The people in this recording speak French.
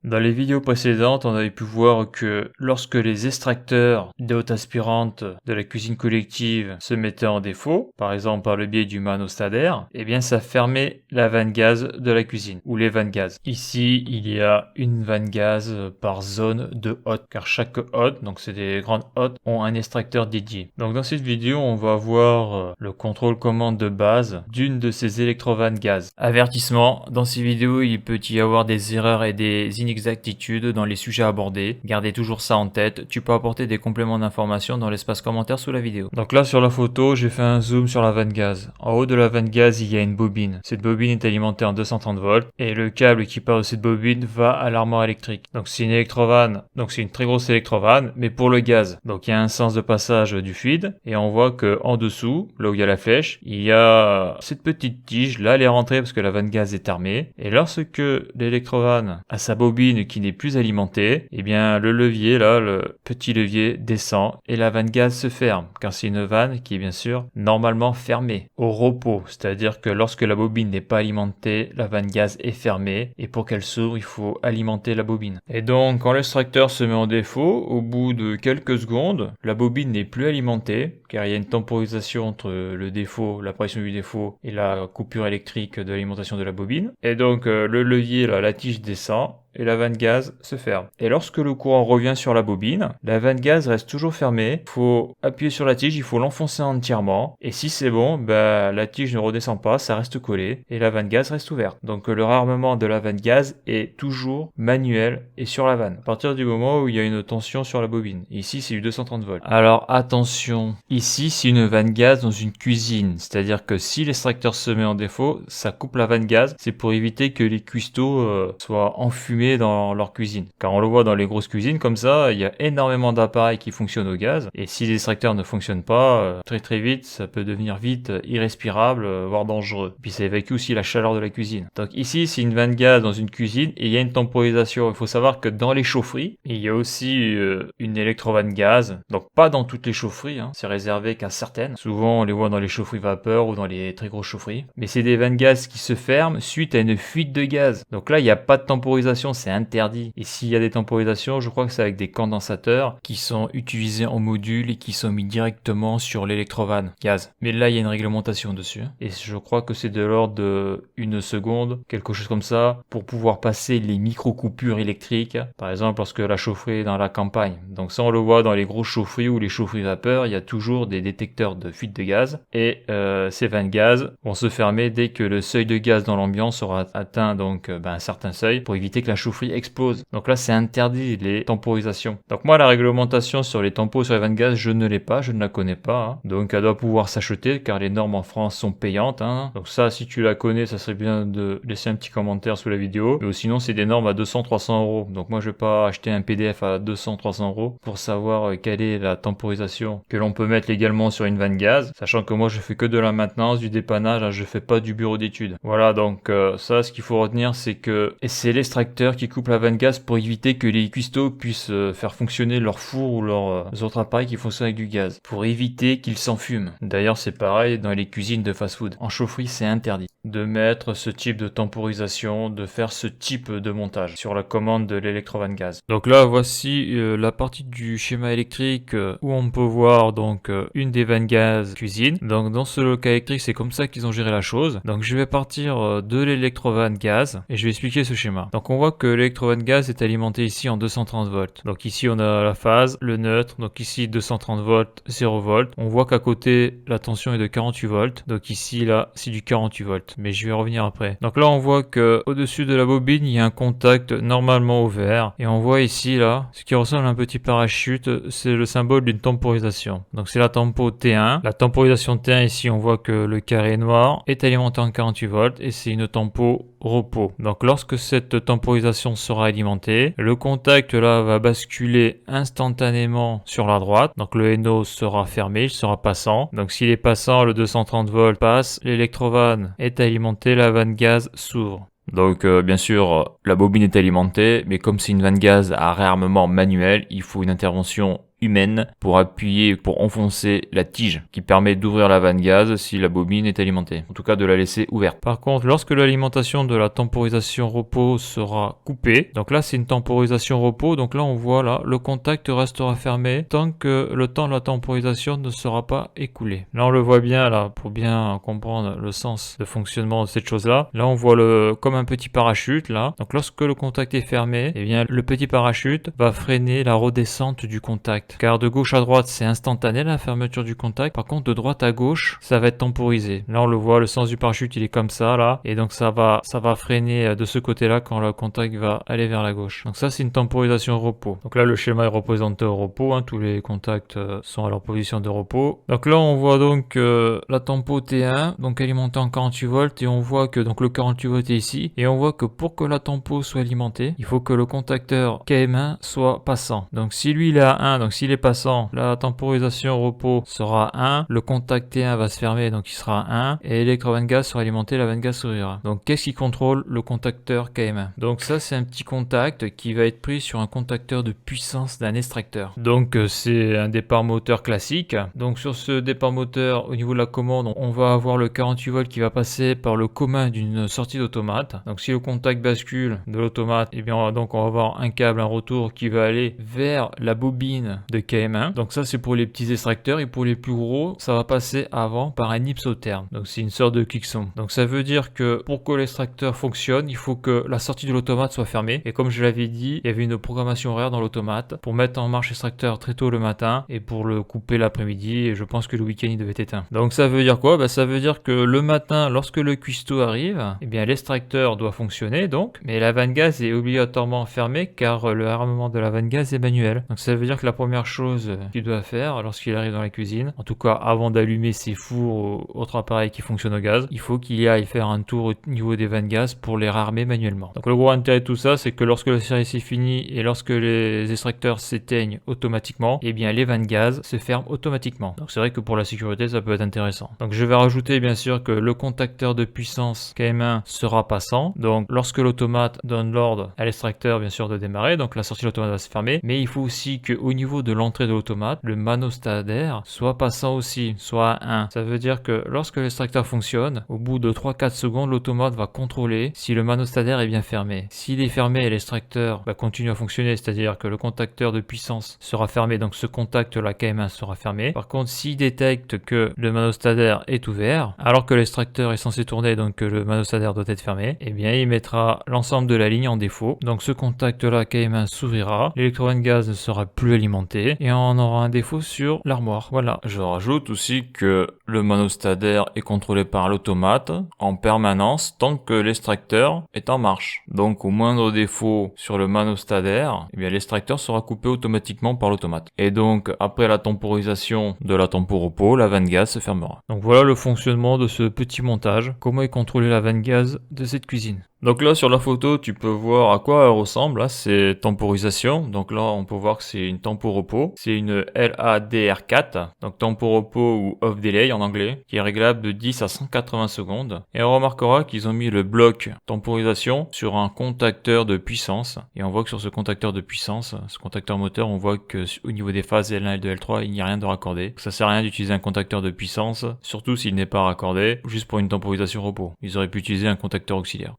Dans les vidéos précédentes, on avait pu voir que lorsque les extracteurs des hautes aspirantes de la cuisine collective se mettaient en défaut, par exemple par le biais du manostadaire, eh bien ça fermait la vanne gaz de la cuisine, ou les vannes gaz. Ici, il y a une vanne gaz par zone de hotte, car chaque hotte, donc c'est des grandes hottes, ont un extracteur dédié. Donc dans cette vidéo, on va voir le contrôle commande de base d'une de ces électrovannes gaz. Avertissement, dans ces vidéos, il peut y avoir des erreurs et des inexactitudes dans les sujets abordés. Gardez toujours ça en tête. Tu peux apporter des compléments d'information dans l'espace commentaire sous la vidéo. Donc là, sur la photo, j'ai fait un zoom sur la vanne gaz. En haut de la vanne gaz, il y a une bobine. Cette bobine est alimentée en 230 volts et le câble qui part de cette bobine va à l'armoire électrique. Donc c'est une électrovanne, donc c'est une très grosse électrovanne, mais pour le gaz. Donc il y a un sens de passage du fluide et on voit que en dessous, là où il y a la flèche, il y a cette petite tige. Là, elle est rentrée parce que la vanne gaz est armée. Et lorsque l'électrovanne a sa bobine qui n'est plus alimentée, eh bien le levier, là, le petit levier descend et la vanne gaz se ferme, car c'est une vanne qui est bien sûr normalement fermée au repos, c'est-à-dire que lorsque la bobine n'est pas alimentée, la vanne gaz est fermée et pour qu'elle s'ouvre, il faut alimenter la bobine. Et donc quand l'extracteur se met en défaut, au bout de quelques secondes, la bobine n'est plus alimentée, car il y a une temporisation entre le défaut, l'apparition du défaut et la coupure électrique de l'alimentation de la bobine. Et donc le levier, là, la tige descend et la vanne gaz se ferme. Et lorsque le courant revient sur la bobine, la vanne gaz reste toujours fermée. Il faut appuyer sur la tige, il faut l'enfoncer entièrement. Et si c'est bon, la tige ne redescend pas, ça reste collé et la vanne gaz reste ouverte. Donc le réarmement de la vanne gaz est toujours manuel et sur la vanne. À partir du moment où il y a une tension sur la bobine. Ici, c'est du 230 volts. Alors attention, ici, c'est une vanne gaz dans une cuisine. C'est-à-dire que si l'extracteur se met en défaut, ça coupe la vanne gaz. C'est pour éviter que les cuistots soient enfumés dans leur cuisine. Car on le voit dans les grosses cuisines comme ça, il y a énormément d'appareils qui fonctionnent au gaz et si l'extracteur ne fonctionne pas, très vite, ça peut devenir vite irrespirable, voire dangereux. Puis ça évacue aussi la chaleur de la cuisine. Donc ici, c'est une vanne gaz dans une cuisine et il y a une temporisation. Il faut savoir que dans les chaufferies, il y a aussi une électrovanne gaz. Donc pas dans toutes les chaufferies, c'est réservé qu'à certaines. Souvent, on les voit dans les chaufferies vapeur ou dans les très grosses chaufferies. Mais c'est des vannes gaz qui se ferment suite à une fuite de gaz. Donc là, il n'y a pas de temporisation, c'est interdit. Et s'il y a des temporisations, je crois que c'est avec des condensateurs qui sont utilisés en module et qui sont mis directement sur l'électrovanne gaz. Mais là, il y a une réglementation dessus. Et je crois que c'est de l'ordre de 1 seconde, quelque chose comme ça, pour pouvoir passer les micro-coupures électriques. Par exemple, lorsque la chaufferie est dans la campagne. Donc ça, on le voit dans les grosses chaufferies ou les chaufferies vapeur, il y a toujours des détecteurs de fuite de gaz. Et ces vannes gaz vont se fermer dès que le seuil de gaz dans l'ambiance aura atteint donc un certain seuil pour éviter que la chaufferie explose. Donc là, c'est interdit les temporisations. Donc moi, la réglementation sur les tempos sur les vannes gaz, je ne l'ai pas, je ne la connais pas. Donc elle doit pouvoir s'acheter car les normes en France sont payantes. Donc ça, si tu la connais, ça serait bien de laisser un petit commentaire sous la vidéo. Mais sinon, c'est des normes à 200-300 euros. Donc moi, je vais pas acheter un PDF à 200-300 euros pour savoir quelle est la temporisation que l'on peut mettre légalement sur une vanne gaz. Sachant que moi, je fais que de la maintenance, du dépannage, je fais pas du bureau d'études. Voilà, donc ça, ce qu'il faut retenir, c'est que c'est l'extracteur qui coupe la vanne gaz pour éviter que les cuistots puissent faire fonctionner leur four ou leurs autres appareils qui fonctionnent avec du gaz, pour éviter qu'ils s'enfument. D'ailleurs, c'est pareil dans les cuisines de fast-food. En chaufferie, c'est interdit de mettre ce type de temporisation, de faire ce type de montage sur la commande de l'électrovanne gaz. Donc là, voici la partie du schéma électrique où on peut voir donc une des vannes gaz cuisine. Donc dans ce local électrique, c'est comme ça qu'ils ont géré la chose. Donc je vais partir de l'électrovanne gaz et je vais expliquer ce schéma. Donc on voit que l'électrovanne gaz est alimentée ici en 230 volts. Donc ici on a la phase, le neutre, donc ici 230 volts, 0 volts. On voit qu'à côté la tension est de 48 volts. Donc ici là c'est du 48 volts. Mais je vais revenir après. Donc là on voit que au-dessus de la bobine il y a un contact normalement ouvert. Et on voit ici là, ce qui ressemble à un petit parachute, c'est le symbole d'une temporisation. Donc c'est la tempo T1. La temporisation T1 ici on voit que le carré noir est alimenté en 48 volts et c'est une tempo repos. Donc lorsque cette temporisation sera alimentée, le contact là va basculer instantanément sur la droite. Donc le NO sera fermé, il sera passant. Donc s'il est passant, le 230 volts passe, l'électrovanne est alimentée, la vanne gaz s'ouvre. Donc bien sûr, la bobine est alimentée, mais comme c'est une vanne gaz à réarmement manuel, il faut une intervention humaine pour appuyer, pour enfoncer la tige qui permet d'ouvrir la vanne gaz si la bobine est alimentée. En tout cas de la laisser ouverte. Par contre, lorsque l'alimentation de la temporisation repos sera coupée, donc là c'est une temporisation repos, donc là on voit là le contact restera fermé tant que le temps de la temporisation ne sera pas écoulé. Là on le voit bien là pour bien comprendre le sens de fonctionnement de cette chose là. Là on voit comme un petit parachute là. Donc lorsque le contact est fermé, eh bien le petit parachute va freiner la redescente du contact. Car de gauche à droite c'est instantané la fermeture du contact. Par contre de droite à gauche ça va être temporisé. Là on le voit, le sens du parachute il est comme ça là. Et donc ça va freiner de ce côté là quand le contact va aller vers la gauche. Donc ça c'est une temporisation repos. Donc là le schéma est représenté au repos. Tous les contacts sont à leur position de repos. Donc là on voit donc la tempo T1 donc alimentée en 48 volts et on voit que donc le 48 volts est ici et on voit que pour que la tempo soit alimentée il faut que le contacteur KM1 soit passant. Donc si lui il est à 1, donc s'il est passant, la temporisation repos sera 1, le contact T1 va se fermer donc il sera 1 et l'électrovanne gaz sera alimentée, la vanne gaz s'ouvrira. Donc qu'est-ce qui contrôle le contacteur KM1? Donc ça c'est un petit contact qui va être pris sur un contacteur de puissance d'un extracteur. Donc c'est un départ moteur classique. Donc sur ce départ moteur au niveau de la commande on va avoir le 48 volts qui va passer par le commun d'une sortie d'automate. Donc si le contact bascule de l'automate, et bien donc on va avoir un câble, un retour qui va aller vers la bobine de KM1. Donc ça c'est pour les petits extracteurs et pour les plus gros ça va passer avant par un isotherme. Donc c'est une sorte de cliqueson. Donc ça veut dire que pour que l'extracteur fonctionne, il faut que la sortie de l'automate soit fermée. Et comme je l'avais dit, il y avait une programmation horaire dans l'automate pour mettre en marche l'extracteur très tôt le matin et pour le couper l'après-midi. Et je pense que le week-end il devait être éteint. Donc ça veut dire quoi? Ça veut dire que le matin, lorsque le cuistot arrive, eh bien l'extracteur doit fonctionner donc, mais la vanne gaz est obligatoirement fermée car le armement de la vanne gaz est manuel. Donc ça veut dire que la première chose qu'il doit faire lorsqu'il arrive dans la cuisine, en tout cas avant d'allumer ses fours ou autres appareils qui fonctionnent au gaz, il faut qu'il aille faire un tour au niveau des vannes gaz pour les rarmer manuellement. Donc le gros intérêt de tout ça, c'est que lorsque le service est fini et lorsque les extracteurs s'éteignent automatiquement, eh bien les vannes gaz se ferment automatiquement. Donc c'est vrai que pour la sécurité, ça peut être intéressant. Donc je vais rajouter bien sûr que le contacteur de puissance KM1 sera passant. Donc lorsque l'automate donne l'ordre à l'extracteur bien sûr de démarrer, donc la sortie de l'automate va se fermer, mais il faut aussi qu'au niveau de l'entrée de l'automate, le manostadaire soit passant aussi, soit à 1. Ça veut dire que lorsque l'extracteur fonctionne, au bout de 3-4 secondes, l'automate va contrôler si le manostadaire est bien fermé. S'il est fermé et l'extracteur va continuer à fonctionner, c'est-à-dire que le contacteur de puissance sera fermé, donc ce contact la KM1 sera fermé. Par contre, s'il détecte que le manostadaire est ouvert, alors que l'extracteur est censé tourner, donc que le manostadaire doit être fermé, eh bien il mettra l'ensemble de la ligne en défaut. Donc ce contact-là KM1 s'ouvrira, l'électrovanne gaz ne sera plus alimenté et on aura un défaut sur l'armoire. Voilà. Je rajoute aussi que le manostadaire est contrôlé par l'automate en permanence tant que l'extracteur est en marche. Donc au moindre défaut sur le manostadaire, eh bien l'extracteur sera coupé automatiquement par l'automate. Et donc après la temporisation de la tempo repos, la vanne gaz se fermera. Donc voilà le fonctionnement de ce petit montage. Comment est contrôlée la vanne gaz de cette cuisine. Donc là sur la photo tu peux voir à quoi elle ressemble, là c'est temporisation, donc là on peut voir que c'est une tempo repos, c'est une LADR4, donc tempo repos ou off delay en anglais, qui est réglable de 10 à 180 secondes, et on remarquera qu'ils ont mis le bloc temporisation sur un contacteur de puissance, et on voit que sur ce contacteur de puissance, ce contacteur moteur, on voit que au niveau des phases L1 et de L3 il n'y a rien de raccordé, ça sert à rien d'utiliser un contacteur de puissance, surtout s'il n'est pas raccordé, juste pour une temporisation repos, ils auraient pu utiliser un contacteur auxiliaire.